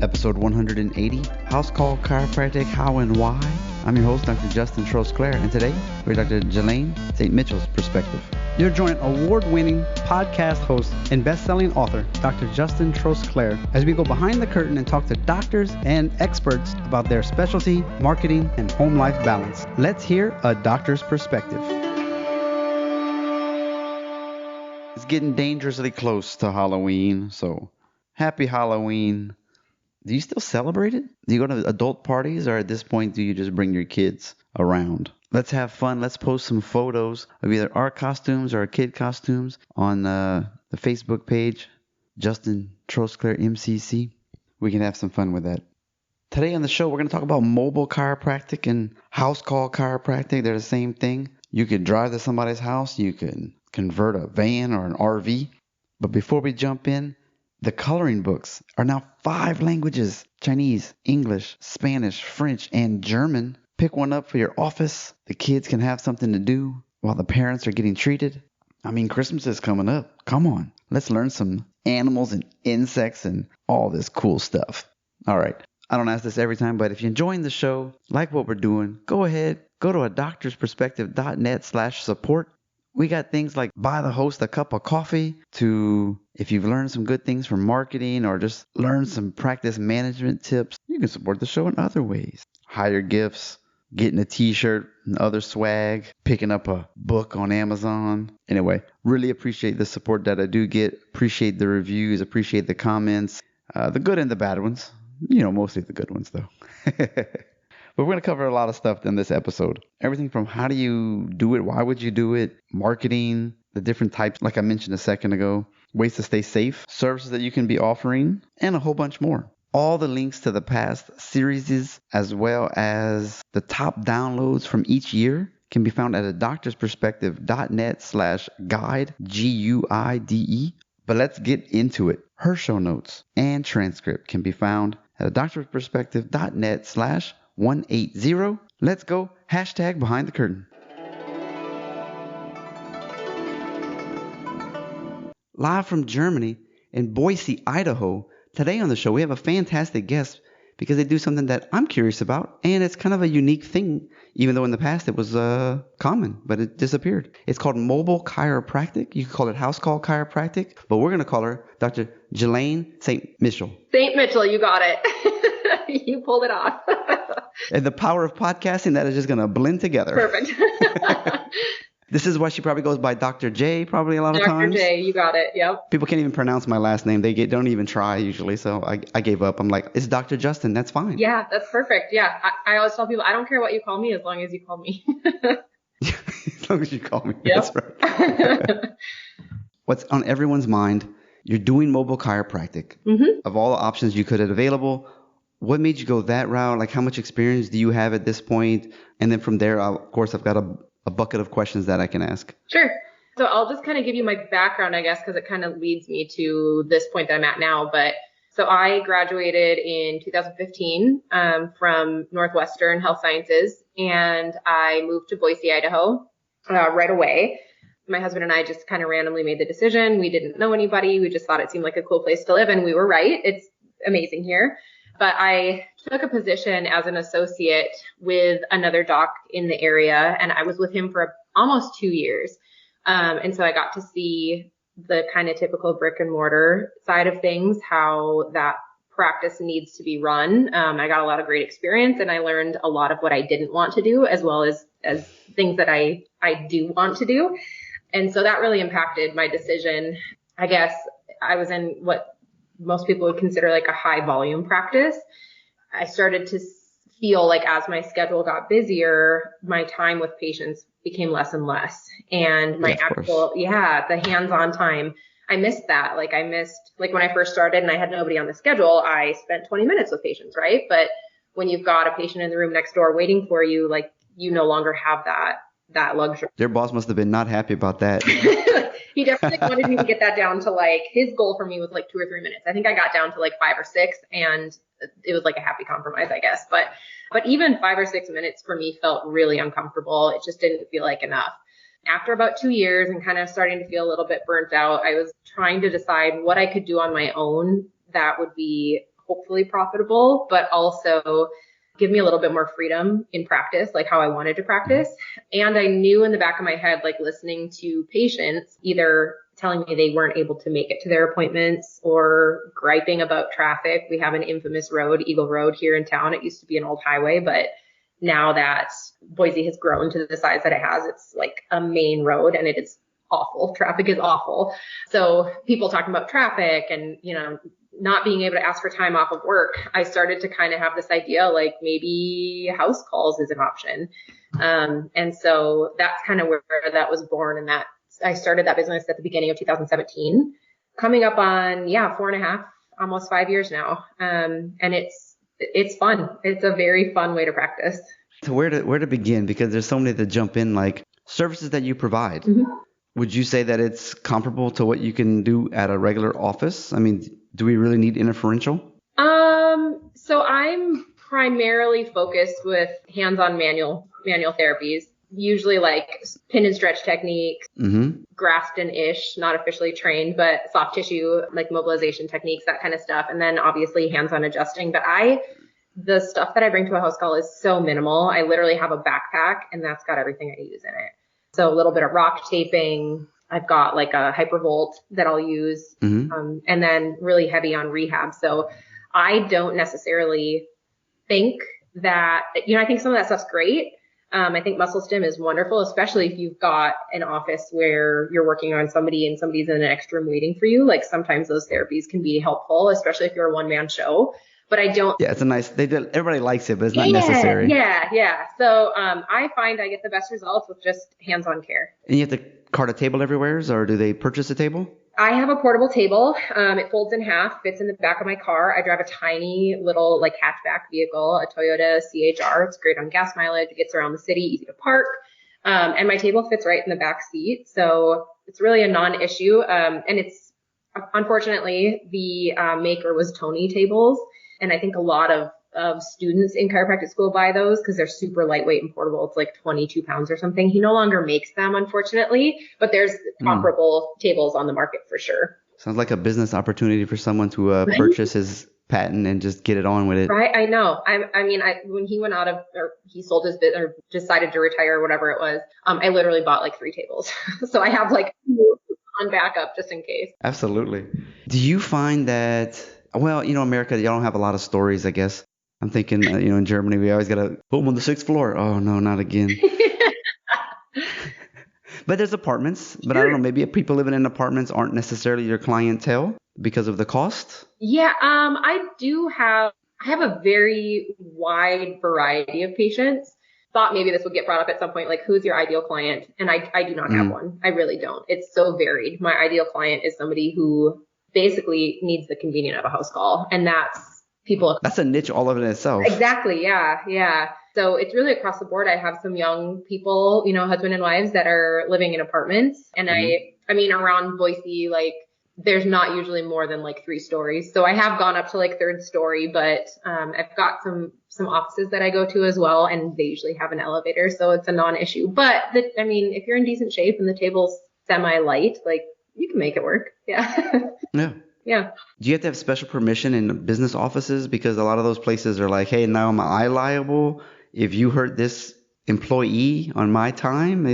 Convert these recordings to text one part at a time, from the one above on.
Episode 180, House Call Chiropractic, How and Why. I'm your host, Dr. Justin Trost-Claire, and today we're Dr. Jillaine St. Michel's perspective. You're joining award-winning podcast host and best-selling author, Dr. Justin Trost-Claire, as we go behind the curtain and talk to doctors and experts about their specialty, marketing, and home life balance. Let's hear a doctor's perspective. It's getting dangerously close to Halloween, so happy Halloween. Do you still celebrate it? Do you go to adult parties, or at this point do you just bring your kids around? Let's have fun. Let's post some photos of either our costumes or our kid costumes on the Facebook page, Justin Trost-Claire MCC. We can have some fun with that. Today on the show, we're going to talk about mobile chiropractic and house call chiropractic. They're the same thing. You could drive to somebody's house. You can convert a van or an RV. But before we jump in, the coloring books are now 5 languages: Chinese, English, Spanish, French, and German. Pick one up for your office. The kids can have something to do while the parents are getting treated. I mean, Christmas is coming up. Come on. Let's learn some animals and insects and all this cool stuff. All right. I don't ask this every time, but if you're enjoying the show, like what we're doing, go ahead. Go to adoctorsperspective.net/support. We got things like buy the host a cup of coffee, to if you've learned some good things from marketing or just learned some practice management tips, you can support the show in other ways. Higher gifts, getting a t-shirt and other swag, picking up a book on Amazon. Anyway, really appreciate the support that I do get. Appreciate the reviews, appreciate the comments, the good and the bad ones. You know, mostly the good ones though. But we're going to cover a lot of stuff in this episode. Everything from how do you do it, why would you do it, marketing, the different types, like I mentioned a second ago, ways to stay safe, services that you can be offering, and a whole bunch more. All the links to the past series as well as the top downloads from each year can be found at adoctorsperspective.net/guide, GUIDE. But let's get into it. Her show notes and transcript can be found at adoctorsperspective.net/180. Let's go. #behind the curtain. Live from Germany in Boise, Idaho. Today on the show, we have a fantastic guest because they do something that I'm curious about, and it's kind of a unique thing, even though in the past it was common, but it disappeared. It's called mobile chiropractic. You can call it house call chiropractic, but we're going to call her Dr. Jillaine St. Michel. St. Michel, you got it. You pulled it off. And the power of podcasting, that is just going to blend together. Perfect. This is why she probably goes by Dr. J probably a lot of times. Dr. J, you got it. Yep. People can't even pronounce my last name. They don't even try usually. So I gave up. I'm like, it's Dr. Justin. That's fine. Yeah, that's perfect. Yeah. I always tell people, I don't care what you call me as long as you call me. As long as you call me. Yep. That's right. What's on everyone's mind? You're doing mobile chiropractic. Mm-hmm. Of all the options you could have available, what made you go that route? Like, how much experience do you have at this point? And then from there, of course, I've got a bucket of questions that I can ask. Sure. So I'll just kind of give you my background, I guess, because it kind of leads me to this point that I'm at now. But so I graduated in 2015 from Northwestern Health Sciences, and I moved to Boise, Idaho right away. My husband and I just kind of randomly made the decision. We didn't know anybody. We just thought it seemed like a cool place to live, and we were right. It's amazing here. But I took a position as an associate with another doc in the area, and I was with him for almost 2 years. And so I got to see the kind of typical brick and mortar side of things, how that practice needs to be run. I got a lot of great experience, and I learned a lot of what I didn't want to do, as well as things that I do want to do. And so that really impacted my decision. I guess I was in what most people would consider like a high volume practice. I started to feel like as my schedule got busier, my time with patients became less and less. And my the hands-on time, I missed that. Like when I first started and I had nobody on the schedule, I spent 20 minutes with patients, right? But when you've got a patient in the room next door waiting for you, like you no longer have that luxury. Their boss must have been not happy about that. He definitely wanted me to get that down to like, his goal for me was like 2 or 3 minutes. I think I got down to like 5 or 6, and it was like a happy compromise, I guess. But even 5 or 6 minutes for me felt really uncomfortable. It just didn't feel like enough. After about 2 years and kind of starting to feel a little bit burnt out, I was trying to decide what I could do on my own that would be hopefully profitable, but also give me a little bit more freedom in practice, like how I wanted to practice. And I knew in the back of my head, like listening to patients, either telling me they weren't able to make it to their appointments or griping about traffic. We have an infamous road, Eagle Road, here in town. It used to be an old highway, but now that Boise has grown to the size that it has, it's like a main road and it is awful. Traffic is awful. So people talking about traffic and, not being able to ask for time off of work, I started to kind of have this idea, like maybe house calls is an option. And so that's kind of where that was born. And that I started that business at the beginning of 2017, coming up on, 4.5, almost 5 years now. And it's fun. It's a very fun way to practice. So where to begin? Because there's so many that jump in, like services that you provide. Mm-hmm. Would you say that it's comparable to what you can do at a regular office? I mean, do we really need interferential? So I'm primarily focused with hands-on manual therapies, usually like pin and stretch techniques, Grafton-ish, not officially trained, but soft tissue, like mobilization techniques, that kind of stuff. And then obviously hands-on adjusting. But the stuff that I bring to a house call is so minimal. I literally have a backpack and that's got everything I use in it. So a little bit of rock taping. I've got like a hypervolt that I'll use, and then really heavy on rehab. So I don't necessarily think that, I think some of that stuff's great. I think muscle stim is wonderful, especially if you've got an office where you're working on somebody and somebody's in an extra room waiting for you. Like sometimes those therapies can be helpful, especially if you're a one-man show. But I don't. Yeah, it's a nice. Everybody likes it, but it's not necessary. Yeah. So I find I get the best results with just hands-on care. And you have to cart a table everywhere, or do they purchase a table? I have a portable table. It folds in half, fits in the back of my car. I drive a tiny little like hatchback vehicle, a Toyota CHR. It's great on gas mileage. It gets around the city, easy to park. And my table fits right in the back seat. So it's really a non-issue. And it's unfortunately the maker was Tony tables. And I think a lot of students in chiropractic school buy those because they're super lightweight and portable. It's like 22 pounds or something. He no longer makes them, unfortunately, but there's comparable tables on the market for sure. Sounds like a business opportunity for someone to purchase his patent and just get it on with it. Right. I know. When he went or he sold his bit or decided to retire or whatever it was, I literally bought like 3 tables. So I have like on backup just in case. Absolutely. Do you find that, well, America, y'all don't have a lot of stories, I guess. I'm thinking, in Germany, we always got to put them on the 6th floor. Oh, no, not again. But there's apartments. But I don't know, maybe people living in apartments aren't necessarily your clientele because of the cost? Yeah, I have a very wide variety of patients. Thought maybe this would get brought up at some point, like who's your ideal client? And I do not have one. I really don't. It's so varied. My ideal client is somebody who basically needs the convenience of a house call. And that's people. That's a niche all of it in itself. Exactly. Yeah. So it's really across the board. I have some young people, husband and wives that are living in apartments. And I mean, around Boise, like there's not usually more than like 3 stories. So I have gone up to like 3rd story, but I've got some offices that I go to as well. And they usually have an elevator. So it's a non-issue. But if you're in decent shape and the table's semi-light, like you can make it work. Yeah. Yeah. Do you have to have special permission in business offices? Because a lot of those places are like, hey, now am I liable if you hurt this employee on my time?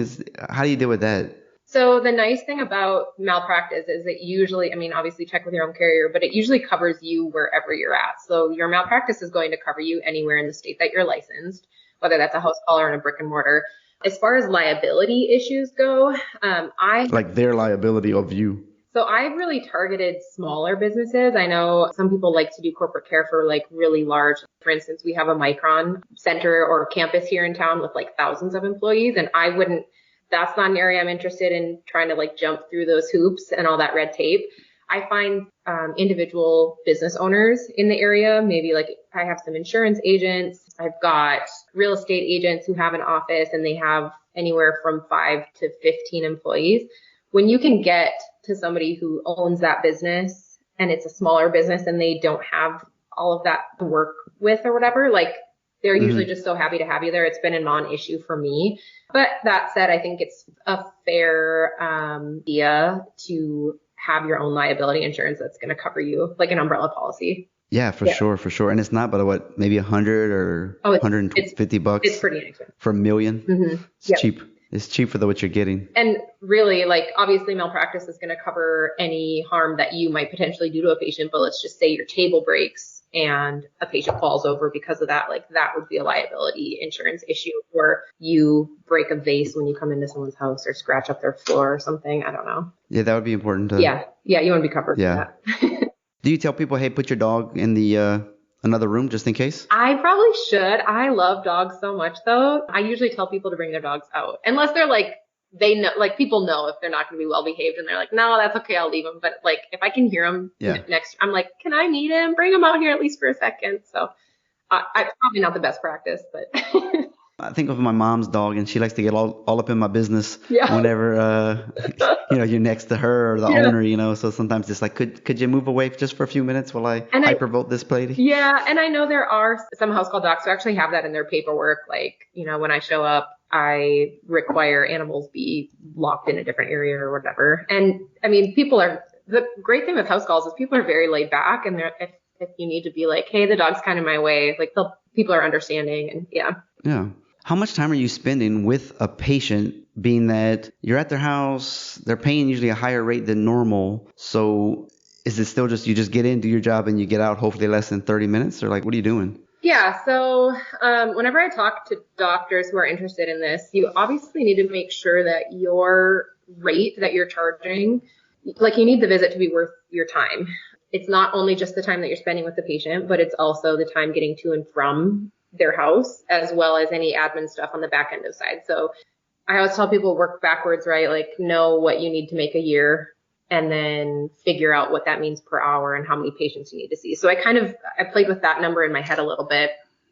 How do you deal with that? So the nice thing about malpractice is that usually, obviously check with your own carrier, but it usually covers you wherever you're at. So your malpractice is going to cover you anywhere in the state that you're licensed, whether that's a house call or in a brick and mortar. As far as liability issues go, like their liability of you. So I've really targeted smaller businesses. I know some people like to do corporate care for like really large. For instance, we have a Micron center or campus here in town with like thousands of employees. And that's not an area I'm interested in trying to like jump through those hoops and all that red tape. I find individual business owners in the area. Maybe like I have some insurance agents. I've got real estate agents who have an office and they have anywhere from 5 to 15 employees. When you can get to somebody who owns that business and it's a smaller business and they don't have all of that to work with or whatever, like they're usually just so happy to have you there. It's been a non-issue for me. But that said, I think it's a fair idea to have your own liability insurance that's going to cover you, like an umbrella policy. Yeah, for sure, for sure. And it's not but what, maybe 100 or Oh, $150 it's pretty inexpensive. for a million. Mm-hmm. It's cheap. It's cheap for what you're getting. And really, like, obviously malpractice is going to cover any harm that you might potentially do to a patient, but let's just say your table breaks and a patient falls over because of that. Like, that would be a liability insurance issue, or you break a vase when you come into someone's house or scratch up their floor or something. I don't know. Yeah, that would be important to. Yeah, you want to be covered for that. Do you tell people, hey, put your dog in the another room just in case? I probably should. I love dogs so much, though. I usually tell people to bring their dogs out, unless they're like, they know, like, people know if they're not going to be well behaved, and they're like, no, that's okay, I'll leave them. But like, if I can hear them next, I'm like, can I meet him? Bring him out here at least for a second. So I'm probably not the best practice, but. I think of my mom's dog, and she likes to get all up in my business whenever you're next to her or the owner, so sometimes it's like, could you move away just for a few minutes while I hypervolt this lady? Yeah, and I know there are some house call docs who actually have that in their paperwork. Like, when I show up, I require animals be locked in a different area or whatever. And I mean, the great thing with house calls is people are very laid back, and if you need to be like, hey, the dog's kind of my way, like people are understanding, and Yeah. How much time are you spending with a patient, being that you're at their house, they're paying usually a higher rate than normal? So is it still just, you just get in, do your job, and you get out hopefully less than 30 minutes? Or like, what are you doing? Yeah. So whenever I talk to doctors who are interested in this, you obviously need to make sure that your rate that you're charging, like, you need the visit to be worth your time. It's not only just the time that you're spending with the patient, but it's also the time getting to and from their house, as well as any admin stuff on the back end of side. So I always tell people, work backwards, right? Like, know what you need to make a year, and then figure out what that means per hour and how many patients you need to see. So I played with that number in my head a little bit.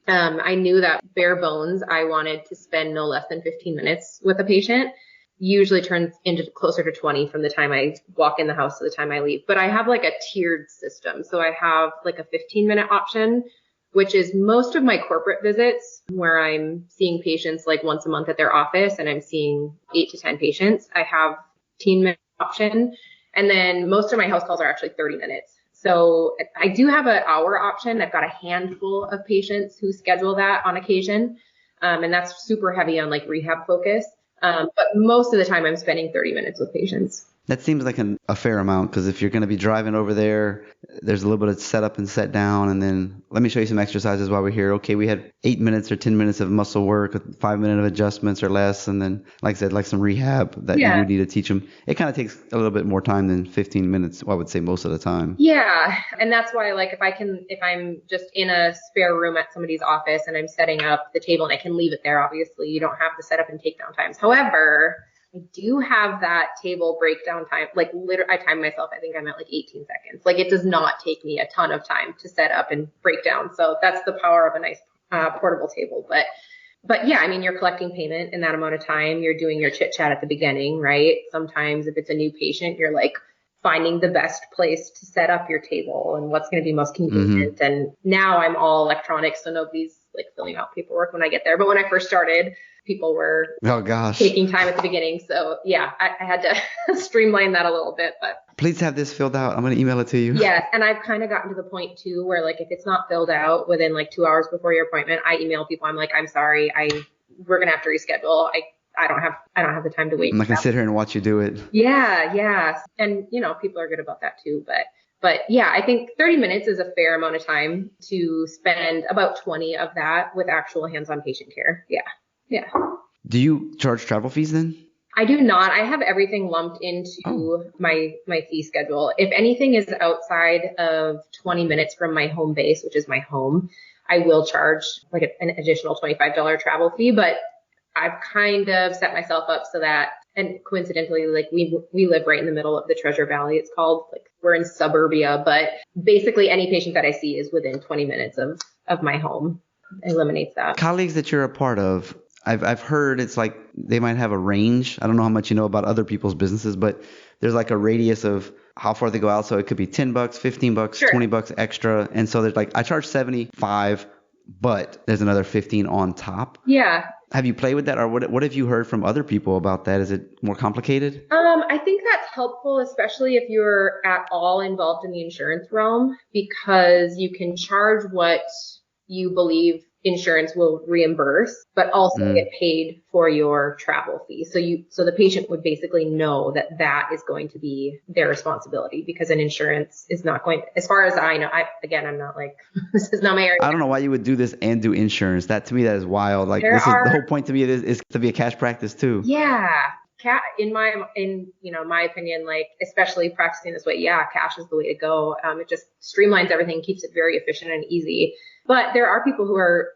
I knew that bare bones, I wanted to spend no less than 15 minutes with a patient. Usually turns into closer to 20 from the time I walk in the house to the time I leave. But I have like a tiered system. So I have like a 15-minute option, which is most of my corporate visits, where I'm seeing patients like once a month at their office, and I'm seeing 8 to 10 patients. I have 15-minute option. And then most of my house calls are actually 30 minutes. So I do have an hour option. I've got a handful of patients who schedule that on occasion. And that's super heavy on like rehab focus. But most of the time I'm spending 30 minutes with patients. That seems like a fair amount, because if you're going to be driving over there, there's a little bit of set up and set down, and then let me show you some exercises while we're here. Okay, we had 8 minutes or 10 minutes of muscle work, 5 minutes of adjustments or less, and then, like I said, like some rehab that you need to teach them. It kind of takes a little bit more time than 15 minutes, I would say, most of the time. Yeah, and that's why, like, if I'm just in a spare room at somebody's office and I'm setting up the table, and I can leave it there, obviously, you don't have the setup and takedown times. However, I do have that table breakdown time. Like, literally, I time myself. I think I'm at like 18 seconds. Like, it does not take me a ton of time to set up and break down. So that's the power of a nice portable table. But yeah, I mean, you're collecting payment in that amount of time. You're doing your chit chat at the beginning, right? Sometimes if it's a new patient, you're like finding the best place to set up your table and what's going to be most convenient. Mm-hmm. And now I'm all electronic, so nobody's like filling out paperwork when I get there. But when I first started, people were taking time at the beginning. So yeah, I had to streamline that a little bit. But please have this filled out. I'm going to email it to you. Yes. And I've kind of gotten to the point too, where like, if it's not filled out within like 2 hours before your appointment, I email people. I'm like, I'm sorry. We're going to have to reschedule. I don't have the time to wait. I'm not going to sit here and watch you do it. Yeah. And people are good about that too. But yeah, I think 30 minutes is a fair amount of time to spend, about 20 of that with actual hands-on patient care. Yeah. Do you charge travel fees then? I do not. I have everything lumped into my fee schedule. If anything is outside of 20 minutes from my home base, which is my home, I will charge like an additional $25 travel fee. But I've kind of set myself up so that, and coincidentally, like we live right in the middle of the Treasure Valley. It's called, like, we're in suburbia, but basically any patient that I see is within 20 minutes of my home. Eliminates that. Colleagues that you're a part of, I've heard it's like they might have a range. I don't know how much you know about other people's businesses, but there's like a radius of how far they go out. So it could be $10, $15, sure, $20 extra. And so there's like, I charge $75, but there's another $15 on top. Yeah. Have you played with that, or what have you heard from other people about that? Is it more complicated? I think that's helpful, especially if you're at all involved in the insurance realm, because you can charge what you believe insurance will reimburse, but also get paid for your travel fee. So the patient would basically know that that is going to be their responsibility, because an insurance is not going, as far as I know, I'm not like, this is not my area. I don't know why you would do this and do insurance. That to me, that is wild. Like this is the whole point to me is to be a cash practice too. Yeah. In my opinion, like, especially practicing this way, yeah, cash is the way to go. It just streamlines everything, keeps it very efficient and easy. But there are people who are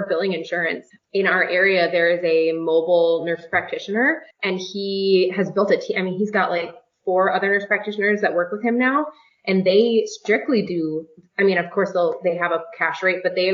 billing insurance. In our area, there is a mobile nurse practitioner, and he has built a team. I mean, he's got like 4 other nurse practitioners that work with him now, and they strictly do. I mean, of course, they have a cash rate, but they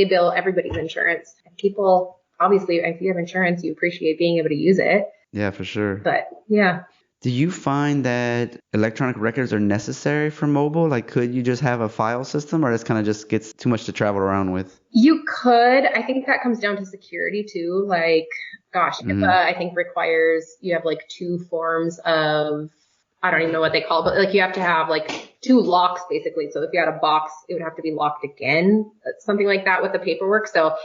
bill everybody's insurance. And people, obviously, if you have insurance, you appreciate being able to use it. Yeah, for sure. But yeah. Do you find that electronic records are necessary for mobile? Like, could you just have a file system, or this kind of just gets too much to travel around with? You could. I think that comes down to security too. Like, gosh, HIPAA, I think requires you have like 2 forms of, I don't even know what they call it, but like you have to have like 2 locks basically. So if you had a box, it would have to be locked again, something like that with the paperwork. So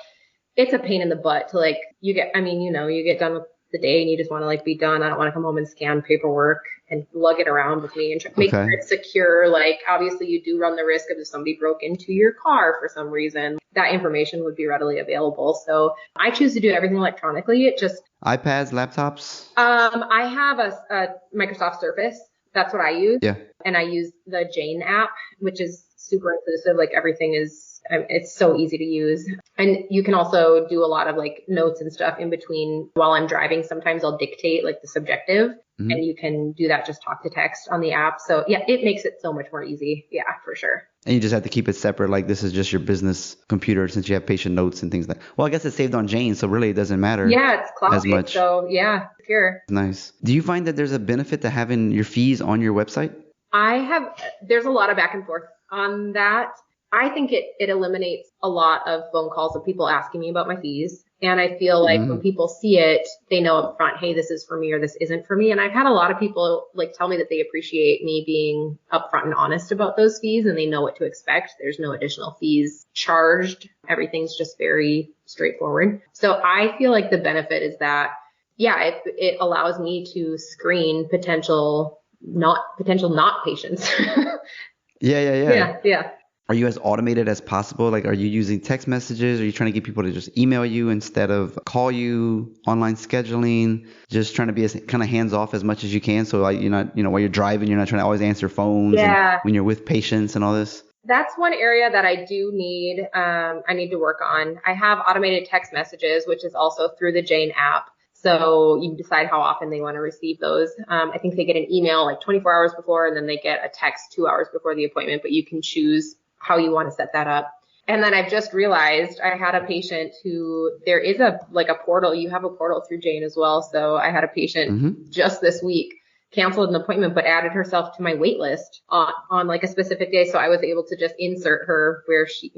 it's a pain in the butt to like, you get done with the day and you just want to like be done. I don't want to come home and scan paperwork and lug it around with me and make sure it's secure. Like, obviously you do run the risk of if somebody broke into your car for some reason, that information would be readily available. So I choose to do everything electronically. It just iPads, laptops. I have a Microsoft Surface. That's what I use. Yeah. And I use the Jane app, which is super inclusive. Like, everything is, it's so easy to use. And you can also do a lot of like notes and stuff in between while I'm driving. Sometimes I'll dictate like the subjective, and you can do that, just talk to text on the app. So yeah, it makes it so much more easy. Yeah, for sure. And you just have to keep it separate. Like, this is just your business computer, since you have patient notes and things like that. Well, I guess it's saved on Jane, so really it doesn't matter. Yeah, it's cloud as much. So yeah, secure. Nice. Do you find that there's a benefit to having your fees on your website? There's a lot of back and forth on that. I think it eliminates a lot of phone calls of people asking me about my fees. And I feel like when people see it, they know up front, hey, this is for me or this isn't for me. And I've had a lot of people like tell me that they appreciate me being upfront and honest about those fees, and they know what to expect. There's no additional fees charged. Everything's just very straightforward. So I feel like the benefit is that, yeah, it allows me to screen potential not patients. Yeah. Are you as automated as possible? Like, are you using text messages? Are you trying to get people to just email you instead of call you? Online scheduling? Just trying to be as kind of hands off as much as you can. So like, you're not, while you're driving, you're not trying to always answer phones. Yeah. And when you're with patients and all this. That's one area that I do need. I need to work on. I have automated text messages, which is also through the Jane app. So you decide how often they want to receive those. I think they get an email like 24 hours before, and then they get a text 2 hours before the appointment, but you can choose how you want to set that up. And then I've just realized I had a patient who, there is a portal. You have a portal through Jane as well. So I had a patient just this week canceled an appointment, but added herself to my wait list on like a specific day. So I was able to just insert her where she,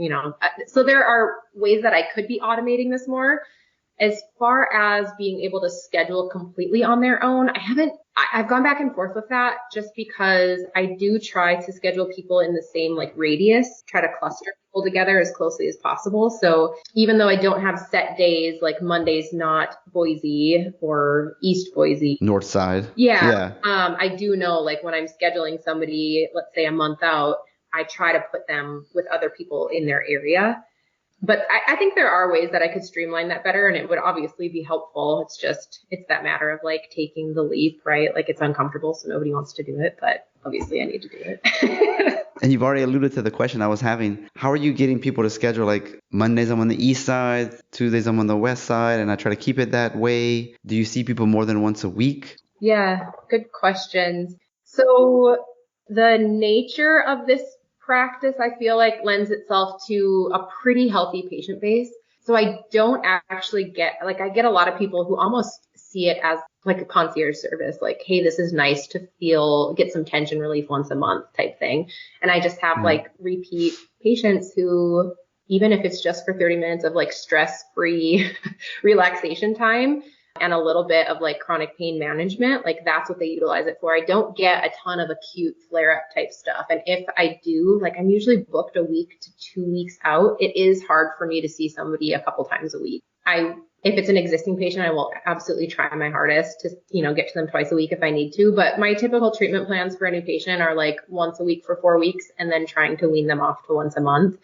so there are ways that I could be automating this more. As far as being able to schedule completely on their own, I've gone back and forth with that, just because I do try to schedule people in the same like radius, try to cluster people together as closely as possible. So even though I don't have set days, like Monday's not Boise or East Boise. North side. Yeah. I do know, like, when I'm scheduling somebody, let's say a month out, I try to put them with other people in their area. But I think there are ways that I could streamline that better, and it would obviously be helpful. It's that matter of like taking the leap, right? Like, it's uncomfortable, so nobody wants to do it, but obviously I need to do it. And you've already alluded to the question I was having. How are you getting people to schedule, like, Mondays I'm on the east side, Tuesdays I'm on the west side, and I try to keep it that way? Do you see people more than once a week? Yeah, good questions. So the nature of this practice, I feel like, lends itself to a pretty healthy patient base. So I don't actually I get a lot of people who almost see it as like a concierge service, like, hey, this is nice to get some tension relief once a month type thing. And I just have like repeat patients who even if it's just for 30 minutes of like stress-free relaxation time and a little bit of like chronic pain management, like that's what they utilize it for. I don't get a ton of acute flare-up type stuff. And if I do, like I'm usually booked a week to 2 weeks out. It is hard for me to see somebody a couple times a week. If it's an existing patient, I will absolutely try my hardest to, get to them twice a week if I need to. But my typical treatment plans for a new patient are like once a week for 4 weeks and then trying to wean them off to once a month.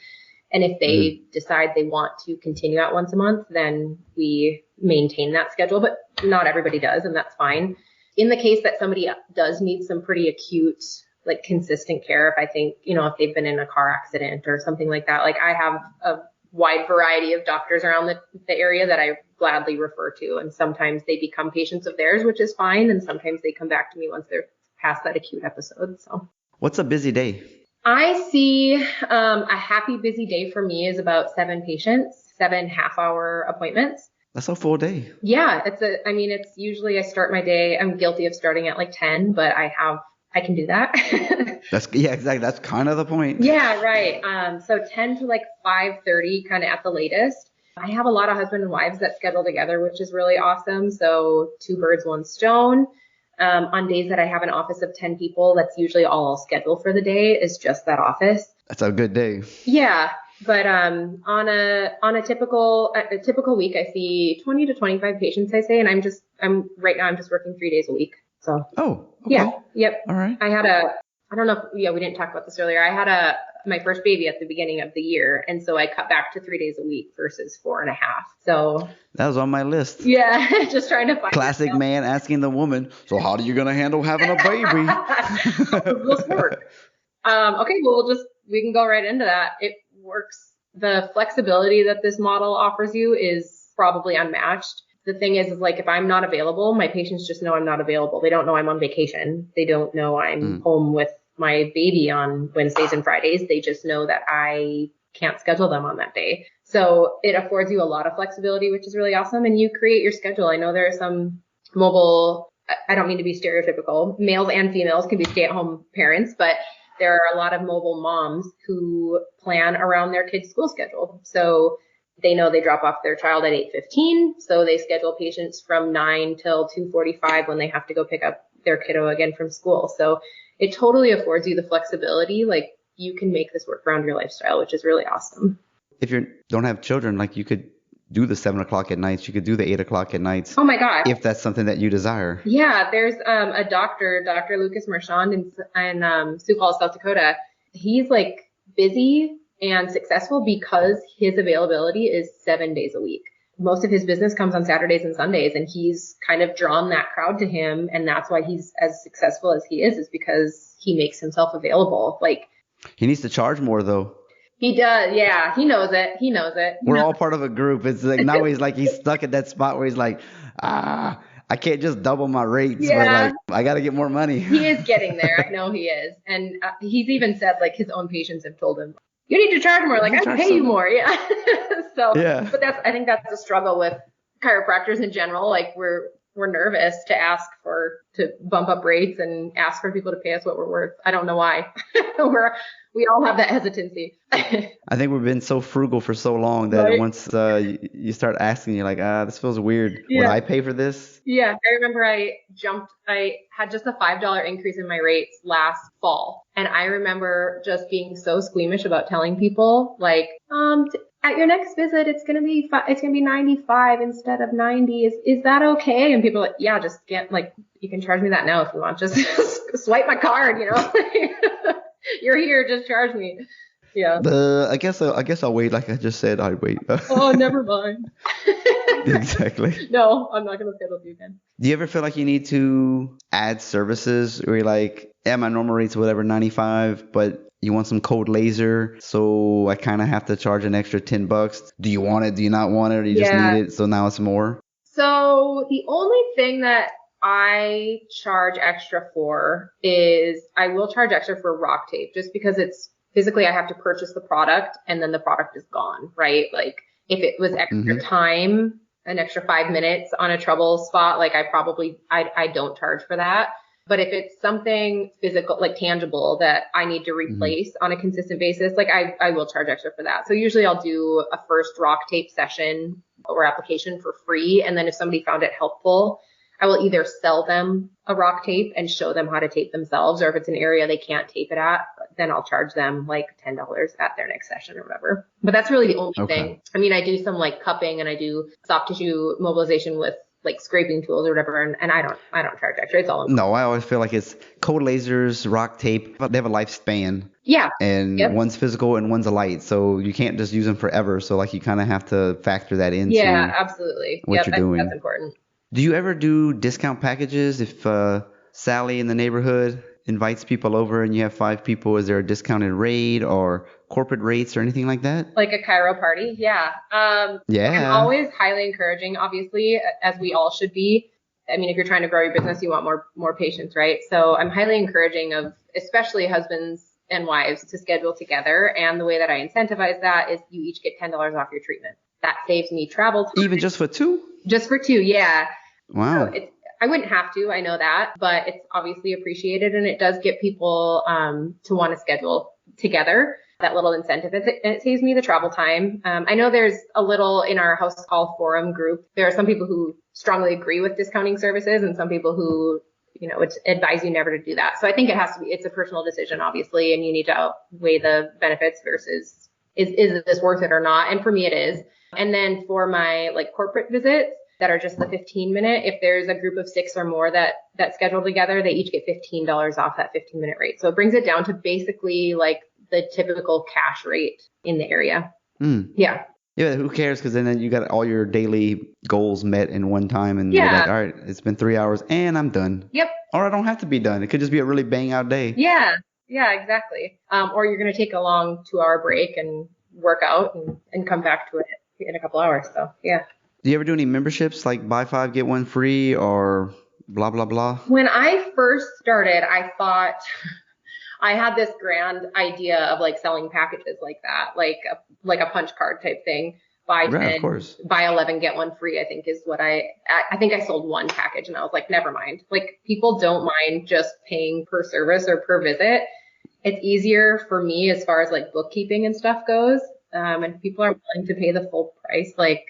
And if they decide they want to continue at once a month, then we maintain that schedule. But not everybody does, and that's fine. In the case that somebody does need some pretty acute, like consistent care, if I think, if they've been in a car accident or something like that, like I have a wide variety of doctors around the area that I gladly refer to. And sometimes they become patients of theirs, which is fine. And sometimes they come back to me once they're past that acute episode. So what's a busy day? I see a happy busy day for me is about 7 patients, 7 half-hour appointments. That's a full day. Yeah, it's usually I start my day. I'm guilty of starting at like 10, but I can do that. Exactly. That's kind of the point. Yeah, right. So 10 to like 5:30 kind of at the latest. I have a lot of husband and wives that schedule together, which is really awesome. So 2 birds, 1 stone. On days that I have an office of 10 people, that's usually all I'll schedule for the day is just that office. That's a good day. Yeah. But on a typical week, I see 20 to 25 patients, I say, and I'm right now just working 3 days a week. So. Oh, okay. Yeah. Yep. All right. I don't know if, we didn't talk about this earlier. I had my first baby at the beginning of the year. And so I cut back to 3 days a week versus 4.5. So that was on my list. Yeah. Just trying to find classic man asking the woman, so how are you going to handle having a baby? This work. Okay. Well, we can go right into that. It works. The flexibility that this model offers you is probably unmatched. The thing is like, if I'm not available, my patients just know I'm not available. They don't know I'm on vacation. They don't know I'm home with my baby on Wednesdays and Fridays. They just know that I can't schedule them on that day. So it affords you a lot of flexibility, which is really awesome. And you create your schedule. I know there are some mobile, I don't mean to be stereotypical, males and females can be stay-at-home parents, but there are a lot of mobile moms who plan around their kids' school schedule. So they know they drop off their child at 8:15. So they schedule patients from 9 till 2:45 when they have to go pick up their kiddo again from school. So it totally affords you the flexibility. Like you can make this work around your lifestyle, which is really awesome. If you don't have children, like you could do the 7 o'clock at nights. You could do the 8 o'clock at nights. Oh my God. If that's something that you desire. Yeah. There's a doctor, Dr. Lucas Marchand in Sioux Falls, South Dakota. He's like busy and successful because his availability is 7 days a week. Most of his business comes on Saturdays and Sundays, and he's kind of drawn that crowd to him. And that's why he's as successful as he is because he makes himself available. Like he needs to charge more though. He does. Yeah. He knows it. We're all part of a group. It's like now he's stuck at that spot where he's like, I can't just double my rates, but like I got to get more money. He is getting there. I know he is. And he's even said like his own patients have told him, you need to charge more. Like I pay you more. Yeah. So, yeah. But I think that's a struggle with chiropractors in general. Like we're nervous to bump up rates and ask for people to pay us what we're worth. I don't know why. We all have that hesitancy. I think we've been so frugal for so long that once you start asking, you're like, this feels weird. Yeah. Would I pay for this? Yeah. I remember I had just a $5 increase in my rates last fall. And I remember just being so squeamish about telling people like, at your next visit, it's going to be 95 instead of 90. Is that okay? And people are like, yeah, just get like, you can charge me that now if you want. Just swipe my card, You're here, just charge me. Yeah. I guess I'll wait. Like I just said, I'd wait. Oh, never mind. Exactly. No, I'm not going to schedule you again. Do you ever feel like you need to add services where you're like, my normal rate's whatever, 95, but you want some cold laser, so I kind of have to charge an extra $10. Do you want it? Do you not want it? Or do you just need it? So now it's more? So the only thing that I charge extra for is I will charge extra for rock tape just because it's physically I have to purchase the product and then the product is gone, right? Like if it was extra time, an extra 5 minutes on a trouble spot, like I don't charge for that. But if it's something physical, like tangible that I need to replace on a consistent basis, like I will charge extra for that. So usually I'll do a first rock tape session or application for free. And then if somebody found it helpful, I will either sell them a rock tape and show them how to tape themselves, or if it's an area they can't tape it at, then I'll charge them like $10 at their next session or whatever. But that's really the only thing. I mean, I do some like cupping and I do soft tissue mobilization with like scraping tools or whatever, and I don't charge extra. It's all No, I always feel like it's cold lasers, rock tape. They have a lifespan. Yeah. And one's physical and one's a light, so you can't just use them forever. So like you kind of have to factor that into absolutely. what you're doing. That's important. Do you ever do discount packages if Sally in the neighborhood invites people over and you have 5 people? Is there a discounted rate or corporate rates or anything like that? Like a chiro party? Yeah. I'm always highly encouraging, obviously, as we all should be. I mean, if you're trying to grow your business, you want more patients, right? So I'm highly encouraging of especially husbands and wives to schedule together. And the way that I incentivize that is you each get $10 off your treatment. That saves me travel time. Even just for 2? Just for 2, yeah. Wow. So I wouldn't have to, I know that, but it's obviously appreciated, and it does get people to want to schedule together. That little incentive, it saves me the travel time. I know there's a little in our house call forum group. There are some people who strongly agree with discounting services and some people who, would advise you never to do that. So I think it's a personal decision, obviously, and you need to outweigh the benefits versus is this worth it or not? And for me, it is. And then for my like corporate visits that are just the 15-minute, if there's a group of 6 or more that schedule together, they each get $15 off that 15-minute rate. So it brings it down to basically like the typical cash rate in the area. Yeah. Yeah, who cares? Because then you got all your daily goals met in one time, and you're like, all right, it's been 3 hours and I'm done. Yep. Or I don't have to be done. It could just be a really bang out day. Yeah, exactly. Or you're going to take a long 2-hour break and work out and come back to it in a couple hours. So, yeah. Do you ever do any memberships like buy 5, get 1 free or blah, blah, blah? When I first started, I thought I had this grand idea of like selling packages like that, like a punch card type thing. Buy 10, of course. Buy 11, get 1 free, I think is what I think I sold 1 package and I was like, never mind. Like people don't mind just paying per service or per visit. It's easier for me as far as like bookkeeping and stuff goes. And people are willing to pay the full price. Like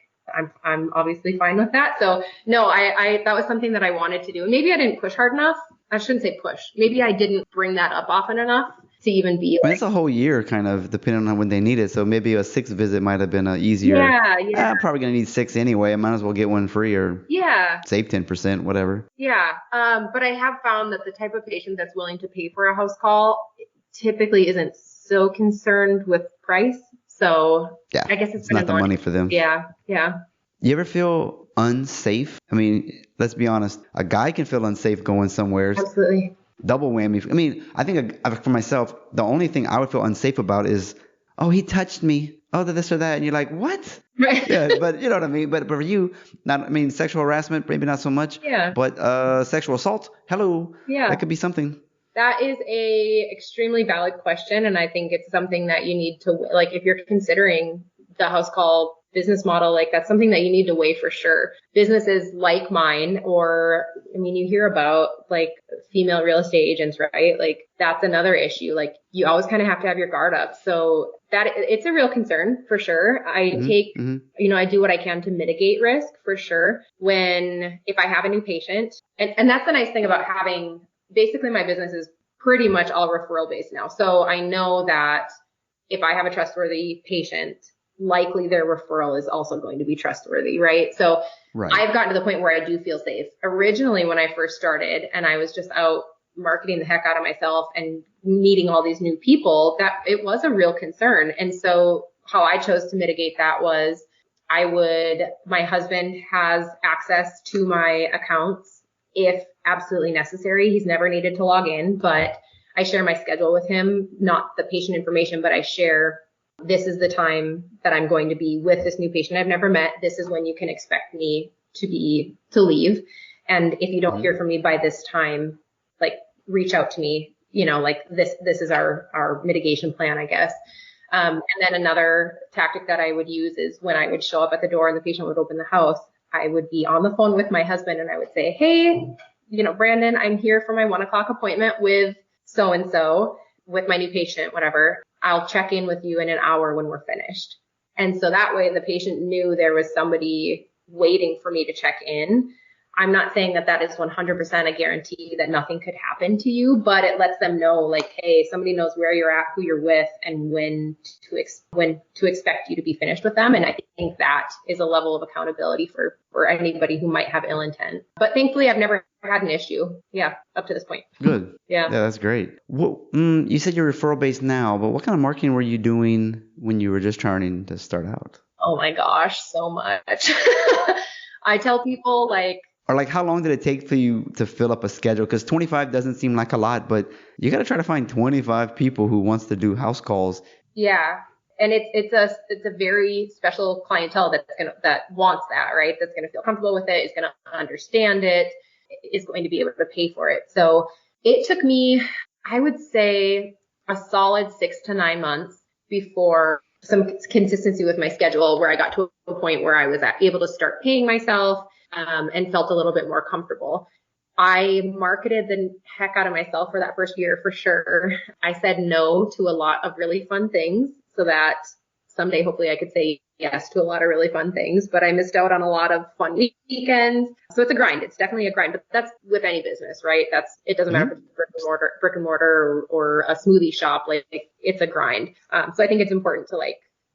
I'm obviously fine with that. So no, I that was something that I wanted to do. Maybe I didn't push hard enough. I shouldn't say push. Maybe I didn't bring that up often enough to even be like. It's a whole year kind of depending on when they need it. So maybe a 6th visit might have been easier. Yeah. I'm probably going to need 6 anyway. I might as well get 1 free or save 10%, whatever. Yeah. But I have found that the type of patient that's willing to pay for a house call typically isn't so concerned with price. So yeah, I guess it's not the money for them. Yeah. You ever feel unsafe? I mean, let's be honest. A guy can feel unsafe going somewhere. Absolutely. Double whammy. I mean, I think for myself, the only thing I would feel unsafe about is, oh, he touched me. Oh, this or that. And you're like, what? Right. Yeah, but you know what I mean? But for you, sexual harassment, maybe not so much. Yeah. But sexual assault, hello. Yeah. That could be something. That is a extremely valid question. And I think it's something that you need to, like, if you're considering the house call business model, like that's something that you need to weigh for sure. Businesses like mine, or, you hear about like female real estate agents, right? Like that's another issue. Like you always kind of have to have your guard up. So that it's a real concern for sure. I I do what I can to mitigate risk for sure. If I have a new patient, and that's the nice thing about having, basically my business is pretty much all referral based now. So I know that if I have a trustworthy patient, likely their referral is also going to be trustworthy, right? So I've gotten to the point where I do feel safe. Originally, when I first started and I was just out marketing the heck out of myself and meeting all these new people, that it was a real concern. And so how I chose to mitigate that was my husband has access to my accounts if absolutely necessary. He's never needed to log in, but I share my schedule with him, not the patient information, but I share, this is the time that I'm going to be with this new patient I've never met. This is when you can expect me to leave. And if you don't hear from me by this time, like reach out to me, like this is our mitigation plan, I guess. And then another tactic that I would use is when I would show up at the door and the patient would open the house, I would be on the phone with my husband and I would say, hey, Brandon, I'm here for my 1:00 appointment with so-and-so, with my new patient, whatever. I'll check in with you in an hour when we're finished. And so that way the patient knew there was somebody waiting for me to check in. I'm not saying that is 100% a guarantee that nothing could happen to you, but it lets them know, like, hey, somebody knows where you're at, who you're with, and when to expect you to be finished with them. And I think that is a level of accountability for anybody who might have ill intent. But thankfully, I've never had an issue. Yeah, up to this point. Good. Yeah. Yeah, that's great. Well, you said you're referral based now, but what kind of marketing were you doing when you were just trying to start out? Oh my gosh, so much. I tell people Or like, how long did it take for you to fill up a schedule? Because 25 doesn't seem like a lot, but you got to try to find 25 people who wants to do house calls. Yeah. And it's a very special clientele that wants that, right? That's going to feel comfortable with it, is going to understand it, is going to be able to pay for it. So it took me, I would say, a solid 6 to 9 months before some consistency with my schedule, where I got to a point where I was able to start paying myself, and felt a little bit more comfortable. I marketed the heck out of myself for that first year, for sure. I said no to a lot of really fun things so that someday, hopefully, I could say yes to a lot of really fun things, but I missed out on a lot of fun weekends. So it's a grind. It's definitely a grind, but that's with any business, right? It doesn't matter if it's brick and mortar or a smoothie shop. Like, it's a grind. So I think it's important to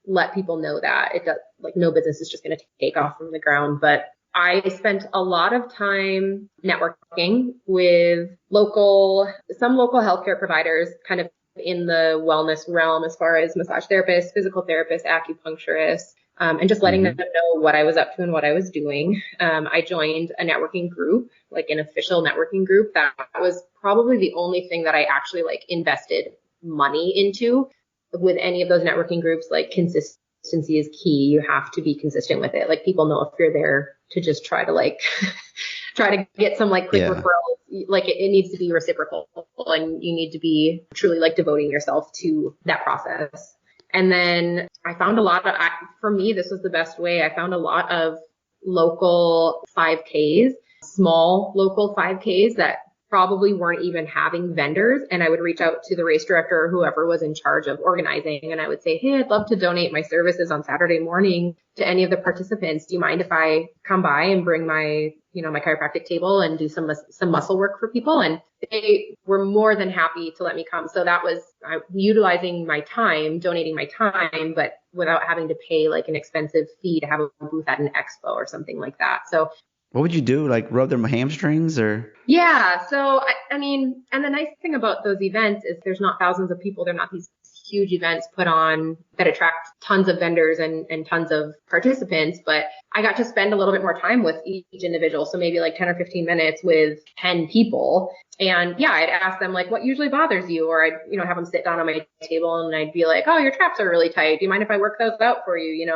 let people know that it does, no business is just going to take off from the ground. But I spent a lot of time networking with some local healthcare providers, kind of in the wellness realm, as far as massage therapists, physical therapists, acupuncturists, and just letting them know what I was up to and what I was doing. I joined a networking group, like an official networking group. That was probably the only thing that I actually invested money into. With any of those networking groups, consistency is key. You have to be consistent with it. People know if you're there to just try to try to get some quick referrals. It needs to be reciprocal, and you need to be truly devoting yourself to that process. And then I found for me, this was the best way. I found a lot of local 5Ks, small local 5Ks that probably weren't even having vendors. And I would reach out to the race director or whoever was in charge of organizing. And I would say, hey, I'd love to donate my services on Saturday morning to any of the participants. Do you mind if I come by and bring my chiropractic table and do some muscle work for people? And they were more than happy to let me come. So that was utilizing my time, donating my time, but without having to pay an expensive fee to have a booth at an expo or something like that. So what would you do? Rub their hamstrings or? Yeah. So, I mean, and the nice thing about those events is there's not thousands of people. They're not these huge events put on that attract tons of vendors and tons of participants, but I got to spend a little bit more time with each individual. So maybe 10 or 15 minutes with 10 people. And yeah, I'd ask them what usually bothers you, or I'd, have them sit down on my table and I'd be like, oh, your traps are really tight. Do you mind if I work those out for you?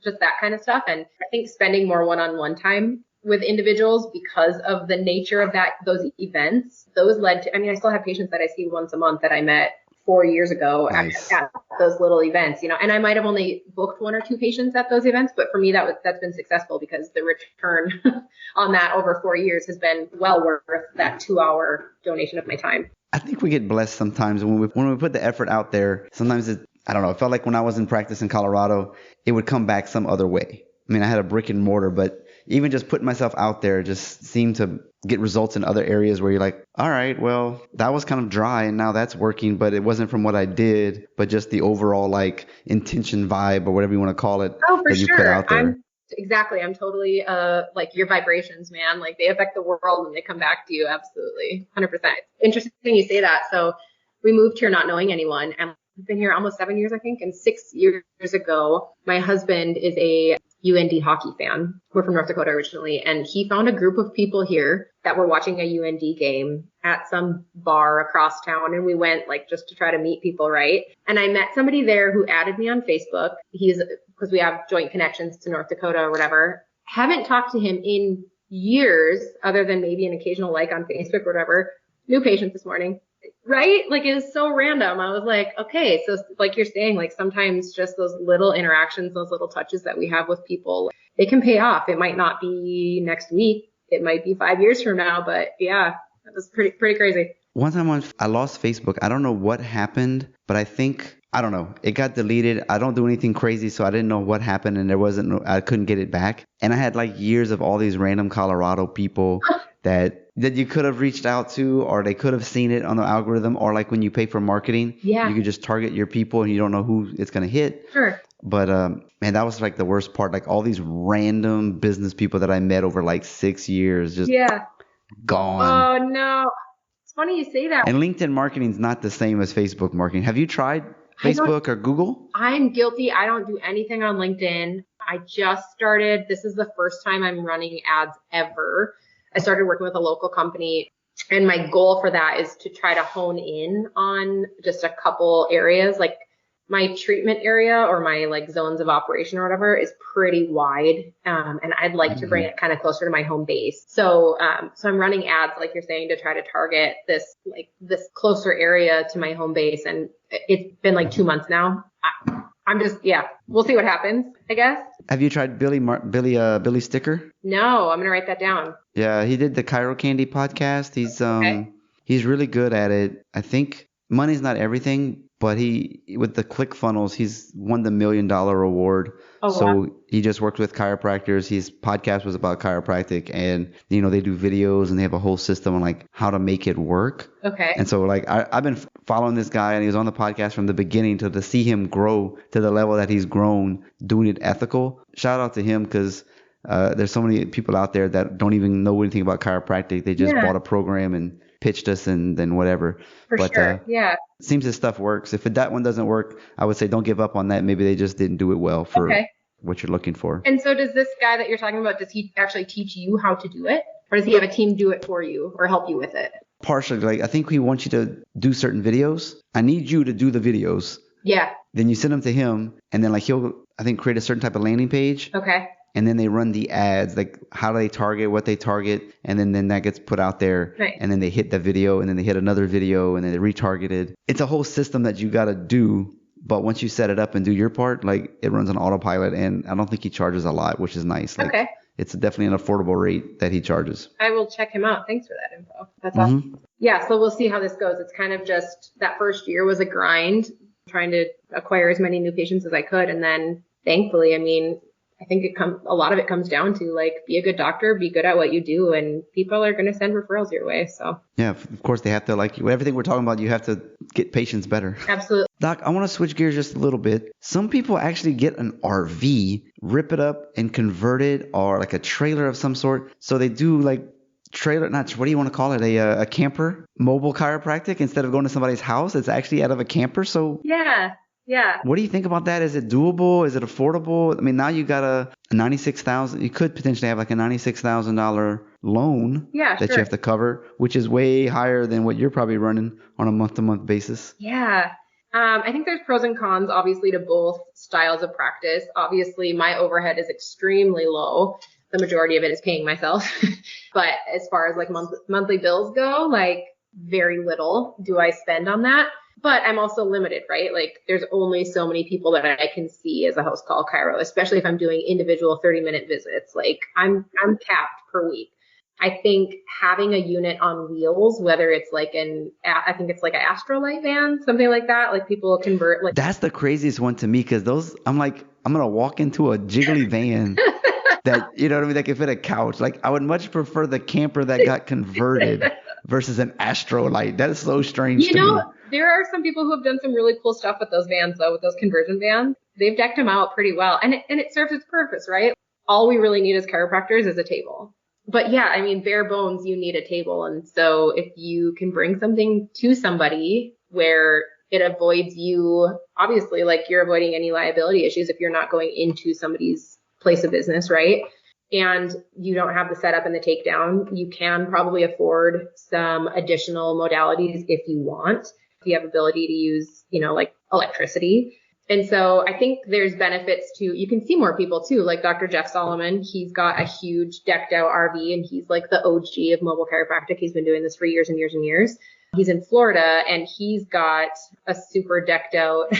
Just that kind of stuff. And I think spending more one-on-one time with individuals, because of the nature of those events, those led to, I still have patients that I see once a month that I met 4 years ago nice. at those little events, and I might have only booked 1 or 2 patients at those events, but for me, that's been successful, because the return on that over 4 years has been well worth that 2-hour donation of my time. I think we get blessed sometimes when we put the effort out there. Sometimes I don't know, it felt like when I was in practice in Colorado, it would come back some other way. I had a brick and mortar, but even just putting myself out there just seemed to get results in other areas where you're like, all right, well, that was kind of dry and now that's working, but it wasn't from what I did, but just the overall intention vibe or whatever you want to call it that you put out there. Exactly. I'm totally your vibrations, man. They affect the world and they come back to you. Absolutely. 100%. Interesting you say that. So we moved here not knowing anyone, and I've been here almost 7 years, I think. And 6 years ago, my husband is a UND hockey fan. We're from North Dakota originally, and he found a group of people here that were watching a UND game at some bar across town, and we went just to try to meet people, right? And I met somebody there who added me on Facebook. Because we have joint connections to North Dakota or whatever. Haven't talked to him in years, other than maybe an occasional on Facebook or whatever. New patient this morning. Right? It is so random. I was like, okay, so you're saying, sometimes just those little interactions, those little touches that we have with people, they can pay off. It might not be next week. it might be 5 years from now, but yeah, that was pretty crazy. One time I lost Facebook. I don't know what happened, but I don't know. It got deleted. I don't do anything crazy, so I didn't know what happened, and I couldn't get it back. And I had like years of all these random Colorado people that you could have reached out to, or they could have seen it on the algorithm, or like when you pay for marketing, you could just target your people and you don't know who it's going to hit. Sure. But man, that was like the worst part. Like all these random business people that I met over like 6 years, just gone. Oh no. It's funny you say that. And LinkedIn marketing is not the same as Facebook marketing. Have you tried Facebook or Google? I'm guilty. I don't do anything on LinkedIn. I just started. This is the first time I'm running ads ever. I started working with a local company, and my goal for that is to try to hone in on just a couple areas. Like my treatment area or my like zones of operation or whatever is pretty wide. And I'd like to bring it kind of closer to my home base. So I'm running ads, like you're saying, to try to target this closer area to my home base. And it's been like 2 months now. I'm just, we'll see what happens, I guess. Have you tried Billy Sticker? No, I'm going to write that down. Yeah, he did the Chiro Candy podcast. He's really good at it. I think money's not everything, but with the ClickFunnels, he's won the $1 million award. Oh, so wow. He just worked with chiropractors. His podcast was about chiropractic, and they do videos and they have a whole system on like how to make it work. Okay. And so like I've been following this guy, and he was on the podcast from the beginning to see him grow to the level that he's grown, doing it ethical. Shout out to him, because there's so many people out there that don't even know anything about chiropractic. They just bought a program and pitched us and then whatever. But sure. Yeah. It seems his stuff works. If that one doesn't work, I would say don't give up on that. Maybe they just didn't do it well for what you're looking for. And so does this guy that you're talking about, does he actually teach you how to do it? Or does he have a team do it for you or help you with it? Partially. Like I think he wants you to do certain videos. I need you to do the videos. Yeah. Then you send them to him, and then like he'll, I think, create a certain type of landing page. Okay. And then they run the ads, like how do they target, what they target, and then that gets put out there. Right. And then they hit the video, and then they hit another video, and then they retargeted. It's a whole system that you got to do. But once you set it up and do your part, like it runs on autopilot, and I don't think he charges a lot, which is nice. Like, okay. It's definitely an affordable rate that he charges. I will check him out. Thanks for that info. That's awesome. Yeah, so we'll see how this goes. It's kind of just that first year was a grind, trying to acquire as many new patients as I could. And then thankfully, I mean, I think a lot of it comes down to like, be a good doctor, be good at what you do, and people are going to send referrals your way. So yeah, of course they have to, like everything we're talking about, you have to get patients better. Absolutely. Doc, I want to switch gears just a little bit. Some people actually get an RV, rip it up and convert it, or like a trailer of some sort. So they do like what do you want to call it? A camper, mobile chiropractic. Instead of going to somebody's house, it's actually out of a camper. So yeah. What do you think about that? Is it doable? Is it affordable? I mean, now you got a $96,000. You could potentially have like a $96,000 loan that you have to cover, which is way higher than what you're probably running on a month-to-month basis. Yeah. I think there's pros and cons, obviously, to both styles of practice. Obviously, my overhead is extremely low. The majority of it is paying myself. But as far as like monthly bills go, like very little do I spend on that. But I'm also limited, right? Like there's only so many people that I can see as a house call chiro, especially if I'm doing individual 30-minute visits. Like I'm capped per week. I think having a unit on wheels, whether it's like I think it's like an Astrolight van, something like that. Like people convert like. That's the craziest one to me, because those, I'm like, I'm going to walk into a jiggly van that, you know what I mean? That can fit a couch. Like I would much prefer the camper that got converted versus an Astrolight. That is so strange to me. There are some people who have done some really cool stuff with those vans, though, with those conversion vans. They've decked them out pretty well. And it serves its purpose, right? All we really need as chiropractors is a table. But yeah, I mean, bare bones, you need a table. And so if you can bring something to somebody where it avoids you, obviously, like you're avoiding any liability issues if you're not going into somebody's place of business, right? And you don't have the setup and the takedown, you can probably afford some additional modalities if you want. If you have ability to use, like electricity. And so I think there's benefits to, you can see more people too, like Dr. Jeff Solomon. He's got a huge decked out RV, and he's like the OG of mobile chiropractic. He's been doing this for years and years and years. He's in Florida, and he's got a super decked out.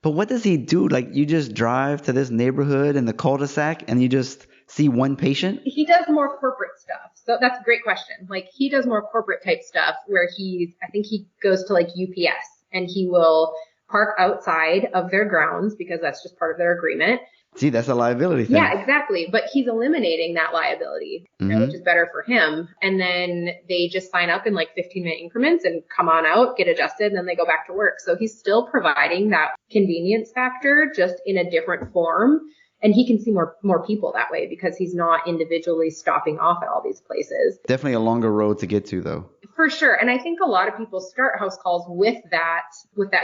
But what does he do? Like you just drive to this neighborhood in the cul-de-sac and you just see one patient? He does more corporate stuff. So that's a great question. Like he does more corporate type stuff where I think he goes to like UPS and he will park outside of their grounds because that's just part of their agreement. See, that's a liability thing. Yeah, exactly. But he's eliminating that liability, which is better for him. And then they just sign up in like 15-minute increments and come on out, get adjusted, and then they go back to work. So he's still providing that convenience factor just in a different form. And he can see more people that way because he's not individually stopping off at all these places. Definitely a longer road to get to, though. For sure. And I think a lot of people start house calls with that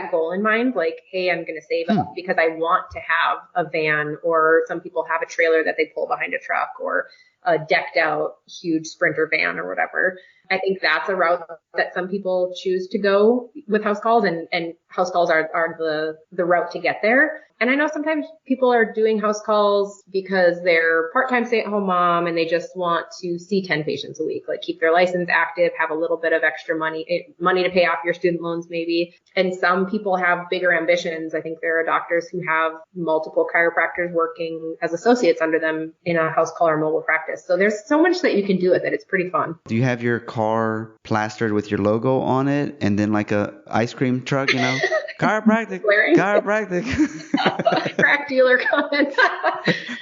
goal in mind. Like, hey, I'm going to save up because I want to have a van, or some people have a trailer that they pull behind a truck, or a decked out huge Sprinter van or whatever. I think that's a route that some people choose to go with house calls, and house calls are the route to get there. And I know sometimes people are doing house calls because they're part-time stay-at-home mom and they just want to see 10 patients a week, like keep their license active, have a little bit of extra money to pay off your student loans maybe. And some people have bigger ambitions. I think there are doctors who have multiple chiropractors working as associates under them in a house call or mobile practice. So there's so much that you can do with it. It's pretty fun. Do you have your car plastered with your logo on it and then like a ice cream truck, Chiropractic. Crack dealer comments.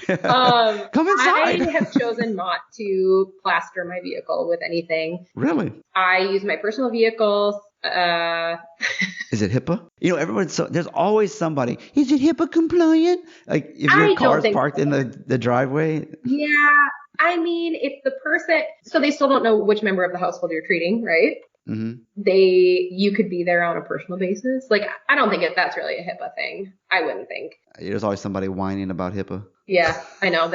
Come inside. I have chosen not to plaster my vehicle with anything. Really? I use my personal vehicles. Is it HIPAA? There's always somebody. Is it HIPAA compliant? Like if your car's parked in the driveway. Yeah. I mean, if the person, so they still don't know which member of the household you're treating, right? Mm-hmm. You could be there on a personal basis. Like, I don't think that's really a HIPAA thing. I wouldn't think. There's always somebody whining about HIPAA. Yeah, I know.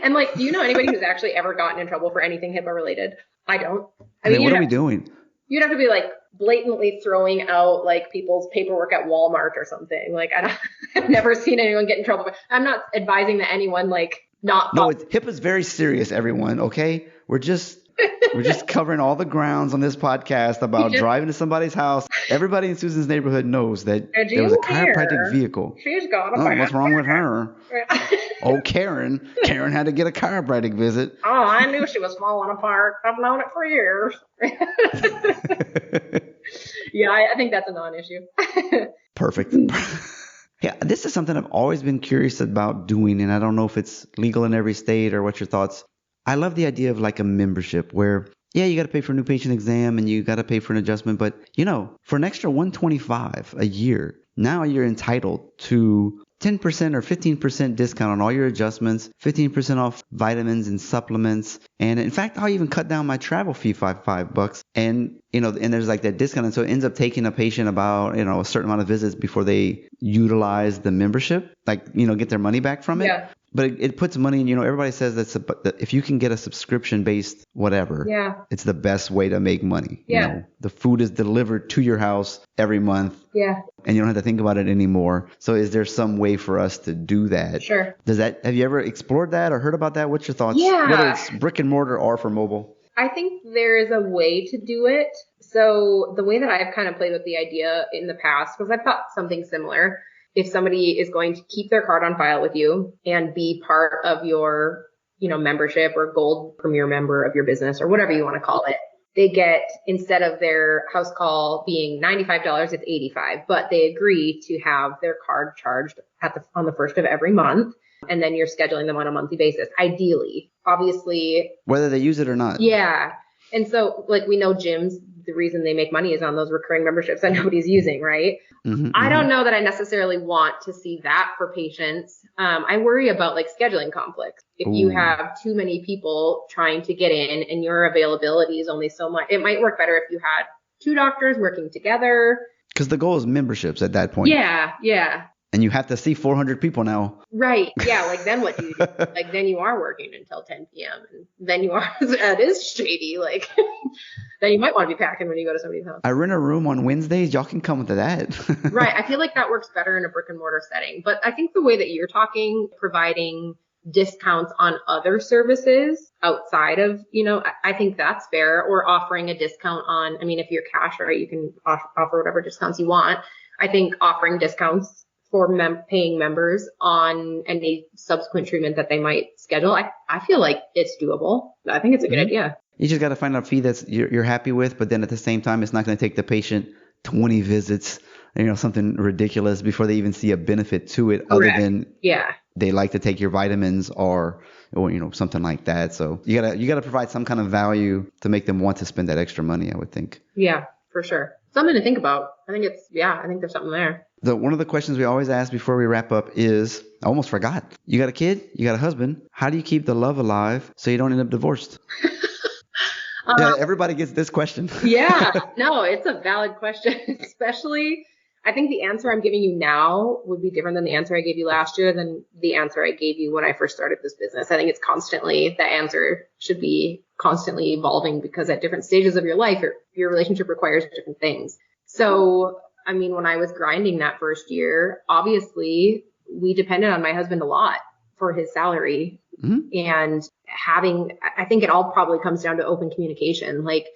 And like, do you know anybody who's actually ever gotten in trouble for anything HIPAA related? I don't. I mean, what are we doing? You'd have to be like blatantly throwing out like people's paperwork at Walmart or something. Like, I've never seen anyone get in trouble. I'm not advising that anyone like not. No, HIPAA's very serious, everyone. Okay, we're just covering all the grounds on this podcast about driving to somebody's house. Everybody in Susan's neighborhood knows that there was a chiropractic vehicle. She's got a what's wrong with her? Oh, Karen had to get a chiropractic visit. Oh, I knew she was falling apart. I've known it for years. Yeah, I think that's a non-issue. Perfect. Yeah, this is something I've always been curious about doing, and I don't know if it's legal in every state or what's your thoughts. I love the idea of like a membership where, yeah, you got to pay for a new patient exam and you got to pay for an adjustment. But, for an extra $125 a year, now you're entitled to 10% or 15% discount on all your adjustments, 15% off vitamins and supplements. And in fact, I'll even cut down my travel fee $5. And, and there's like that discount. And so it ends up taking a patient about, a certain amount of visits before they utilize the membership, like, get their money back from it. Yeah. But it puts money in, everybody says that if you can get a subscription-based whatever, it's the best way to make money. Yeah. The food is delivered to your house every month. Yeah. And you don't have to think about it anymore. So is there some way for us to do that? Sure. Have you ever explored that or heard about that? What's your thoughts? Yeah. Whether it's brick and mortar or for mobile. I think there is a way to do it. So the way that I've kind of played with the idea in the past, because I've thought something similar. If somebody is going to keep their card on file with you and be part of your, membership or gold premier member of your business or whatever you want to call it, they get, instead of their house call being $95, it's $85, but they agree to have their card charged on the first of every month. And then you're scheduling them on a monthly basis, ideally, obviously. Whether they use it or not. Yeah. And so like we know gyms, the reason they make money is on those recurring memberships that nobody's using, right? Mm-hmm, I don't know that I necessarily want to see that for patients. I worry about like scheduling conflicts. If you have too many people trying to get in and your availability is only so much, it might work better if you had two doctors working together. Because the goal is memberships at that point. Yeah, yeah. And you have to see 400 people now. Right. Yeah. Like then what do you do? Like then you are working until 10 p.m. And then you are, that is shady. Like then you might want to be packing when you go to somebody's house. I rent a room on Wednesdays. Y'all can come to that. Right. I feel like that works better in a brick and mortar setting. But I think the way that you're talking, providing discounts on other services outside of, I think that's fair. Or offering a discount on, if you're cash, right, you can offer whatever discounts you want. I think offering discounts for paying members on any subsequent treatment that they might schedule, I feel like it's doable. I think it's a good idea. You just got to find a fee that's you're happy with, but then at the same time, it's not going to take the patient 20 visits, something ridiculous before they even see a benefit to it. Correct. Other than Yeah. they like to take your vitamins or something like that. So you gotta provide some kind of value to make them want to spend that extra money, I would think. Yeah, for sure. Something to think about. I think there's something there. One of the questions we always ask before we wrap up is, I almost forgot. You got a kid, you got a husband. How do you keep the love alive so you don't end up divorced? Yeah, everybody gets this question. Yeah, no, it's a valid question, especially I think the answer I'm giving you now would be different than the answer I gave you last year than the answer I gave you when I first started this business. I think it's the answer should be constantly evolving because at different stages of your life, your relationship requires different things. So, I mean, when I was grinding that first year, obviously we depended on my husband a lot for his salary. And I think it all probably comes down to open communication, like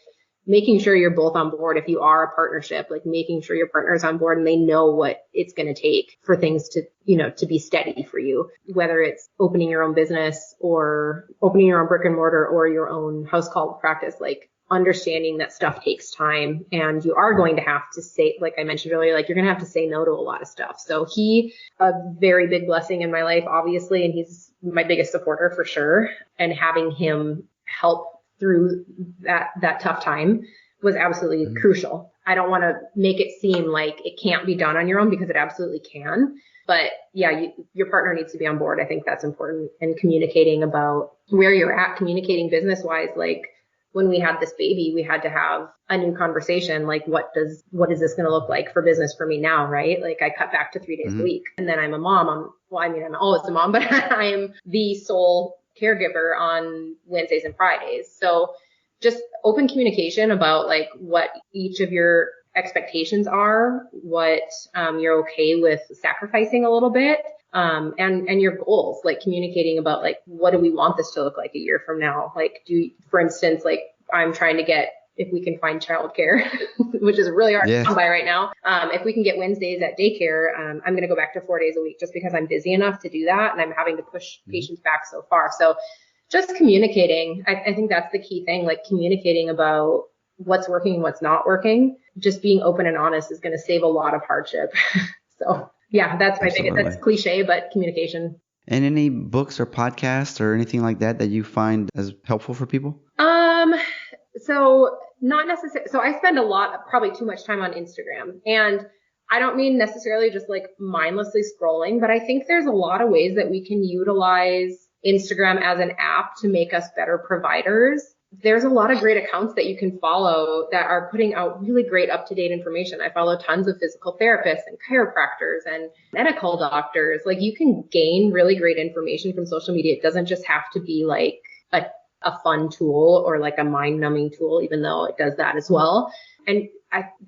making sure you're both on board. If you are a partnership, like making sure your partner is on board and they know what it's going to take for things to, to be steady for you, whether it's opening your own business or opening your own brick and mortar or your own house call practice, like understanding that stuff takes time and you are going to have to say, like I mentioned earlier, like you're going to have to say no to a lot of stuff. So a very big blessing in my life, obviously, and he's my biggest supporter for sure. And having him help through that tough time was absolutely crucial. I don't want to make it seem like it can't be done on your own because it absolutely can. But yeah, your partner needs to be on board. I think that's important. And communicating about where you're at, communicating business wise, like when we had this baby, we had to have a new conversation. Like, what is this going to look like for business for me now? Right. Like I cut back to 3 days a week and then I'm a mom. I'm always a mom, but I am the sole caregiver on Wednesdays and Fridays. So just open communication about like what each of your expectations are, what you're okay with sacrificing a little bit, and your goals, like communicating about like, what do we want this to look like a year from now? Like for instance, like I'm trying to get, if we can find childcare, which is really hard to come by right now. If we can get Wednesdays at daycare, I'm going to go back to 4 days a week just because I'm busy enough to do that. And I'm having to push patients back so far. So just communicating, I think that's the key thing, like communicating about what's working and what's not working. Just being open and honest is going to save a lot of hardship. So yeah, that's my biggest, that's cliche, but communication. And any books or podcasts or anything like that you find as helpful for people? So not necessarily. So I spend probably too much time on Instagram, and I don't mean necessarily just like mindlessly scrolling, but I think there's a lot of ways that we can utilize Instagram as an app to make us better providers. There's a lot of great accounts that you can follow that are putting out really great up-to-date information. I follow tons of physical therapists and chiropractors and medical doctors. Like you can gain really great information from social media. It doesn't just have to be like a fun tool or like a mind-numbing tool, even though it does that as well. And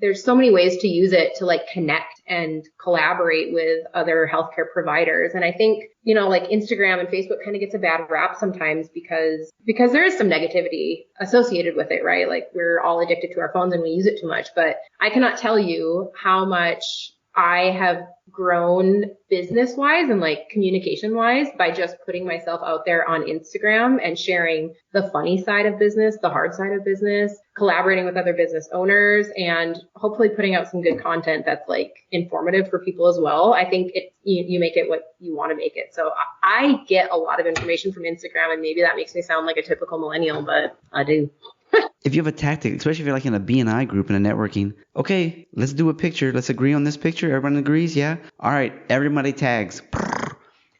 there's so many ways to use it to like connect and collaborate with other healthcare providers. And I think, like Instagram and Facebook kind of gets a bad rap sometimes because there is some negativity associated with it, right? Like we're all addicted to our phones and we use it too much. But I cannot tell you how much I have grown business wise and like communication wise by just putting myself out there on Instagram and sharing the funny side of business, the hard side of business, collaborating with other business owners, and hopefully putting out some good content that's like informative for people as well. I think you make it what you want to make it. So I get a lot of information from Instagram, and maybe that makes me sound like a typical millennial, but I do. If you have a tactic, especially if you're like in a B&I group in a networking, okay, let's do a picture. Let's agree on this picture. Everyone agrees, yeah? All right, everybody tags.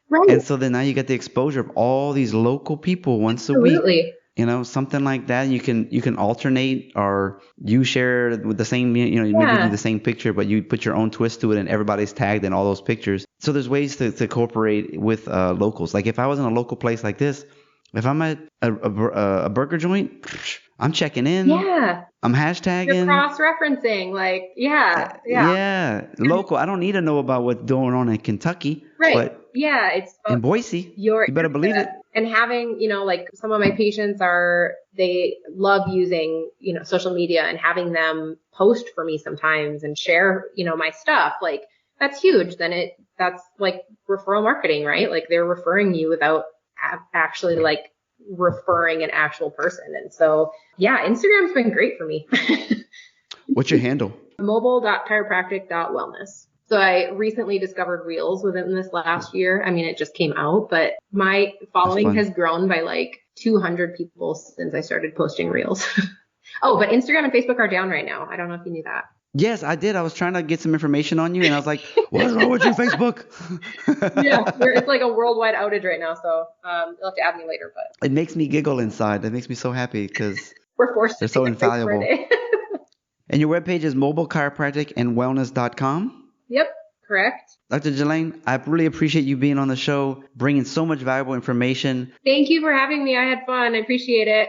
Right. And so then now you get the exposure of all these local people once a week. Something like that. You can alternate, or you share with the same, maybe do the same picture, but you put your own twist to it and everybody's tagged in all those pictures. So there's ways to cooperate with locals. Like if I was in a local place like this, if I'm at a burger joint, I'm checking in. Yeah. I'm hashtagging. You're cross-referencing. Like, yeah. Local. I don't need to know about what's going on in Kentucky. Right. But it's in Boise. You better believe it. And having, like some of my patients they love using, social media, and having them post for me sometimes and share, my stuff. Like that's huge. Then that's like referral marketing, right? Like they're referring you without actually like referring an actual person. And so, yeah, Instagram's been great for me. What's your handle? mobile.chiropractic.wellness. So I recently discovered Reels within this last year. I mean, it just came out, but my following has grown by like 200 people since I started posting Reels. Oh, but Instagram and Facebook are down right now. I don't know if you knew that. Yes, I did. I was trying to get some information on you, and I was like, what's wrong with you, Facebook? Yeah, it's like a worldwide outage right now, so you'll have to add me later. But it makes me giggle inside. It makes me so happy because we're forced they're to so take a break for a infallible. day. And your webpage is mobilechiropracticandwellness.com? Yep, correct. Dr. Jillaine, I really appreciate you being on the show, bringing so much valuable information. Thank you for having me. I had fun. I appreciate it.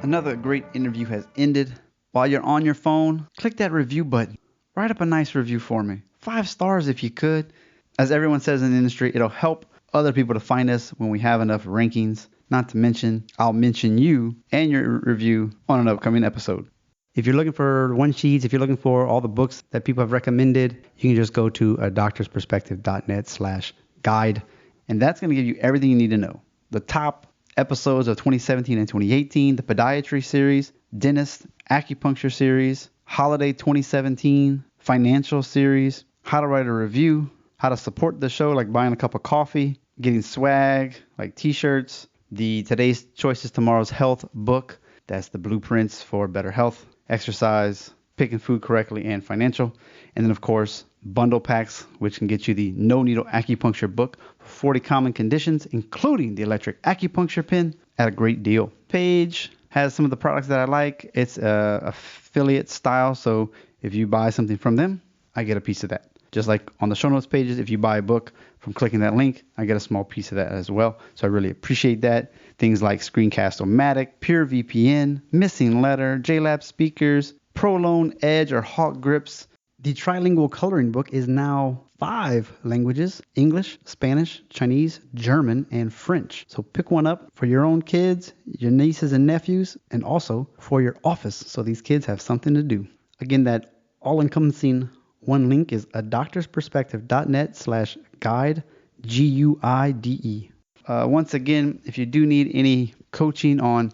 Another great interview has ended. While you're on your phone, click that review button. Write up a nice review for me. 5 stars if you could. As everyone says in the industry, it'll help other people to find us when we have enough rankings. Not to mention, I'll mention you and your review on an upcoming episode. If you're looking for one sheets, if you're looking for all the books that people have recommended, you can just go to adoctorsperspective.net/guide. And that's going to give you everything you need to know. The top episodes of 2017 and 2018, the podiatry series, dentist, acupuncture series, holiday 2017, financial series, how to write a review, how to support the show like buying a cup of coffee, getting swag like t-shirts, the Today's Choices Tomorrow's Health book, that's the blueprints for better health, exercise, picking food correctly, and financial. And then, of course, bundle packs, which can get you the No Needle Acupuncture book for 40 common conditions, including the electric acupuncture pin at a great deal. Page has some of the products that I like. It's affiliate style, so if you buy something from them, I get a piece of that. Just like on the show notes pages, if you buy a book from clicking that link, I get a small piece of that as well. So I really appreciate that. Things like Screencast-O-Matic, Pure VPN, Missing Letter, JLab speakers, Prolone Edge or Hawk grips. The trilingual coloring book is now 5 languages: English, Spanish, Chinese, German, and French. So pick one up for your own kids, your nieces and nephews, and also for your office so these kids have something to do. Again, that all-encompassing one link is adoctorsperspective.net/guide, GUIDE. Once again, if you do need any coaching on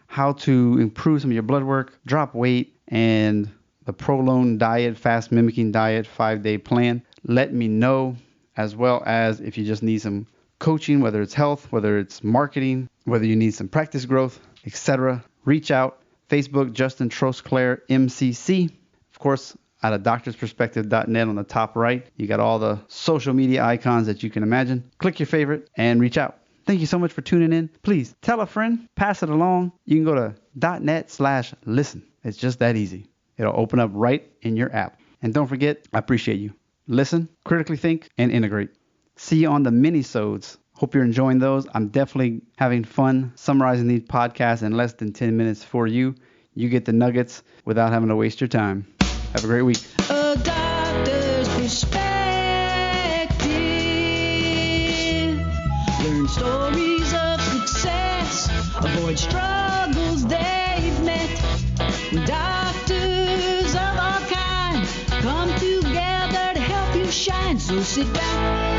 how to improve some of your blood work, drop weight, and the Prolone diet, fast mimicking diet 5-day plan, let me know. As well as if you just need some coaching, whether it's health, whether it's marketing, whether you need some practice growth, etc., reach out. Facebook, Justin Trosclair, MCC. Of course, at adoctorsperspective.net on the top right, you got all the social media icons that you can imagine. Click your favorite and reach out. Thank you so much for tuning in. Please tell a friend, pass it along. You can go to .net/listen. It's just that easy. It'll open up right in your app. And don't forget, I appreciate you. Listen, critically think, and integrate. See you on the mini-sodes. Hope you're enjoying those. I'm definitely having fun summarizing these podcasts in less than 10 minutes for you. You get the nuggets without having to waste your time. Have a great week. A doctor's perspective. Learn stories of success. Avoid struggles they've met. When doctors of all kinds come together to help you shine. So sit down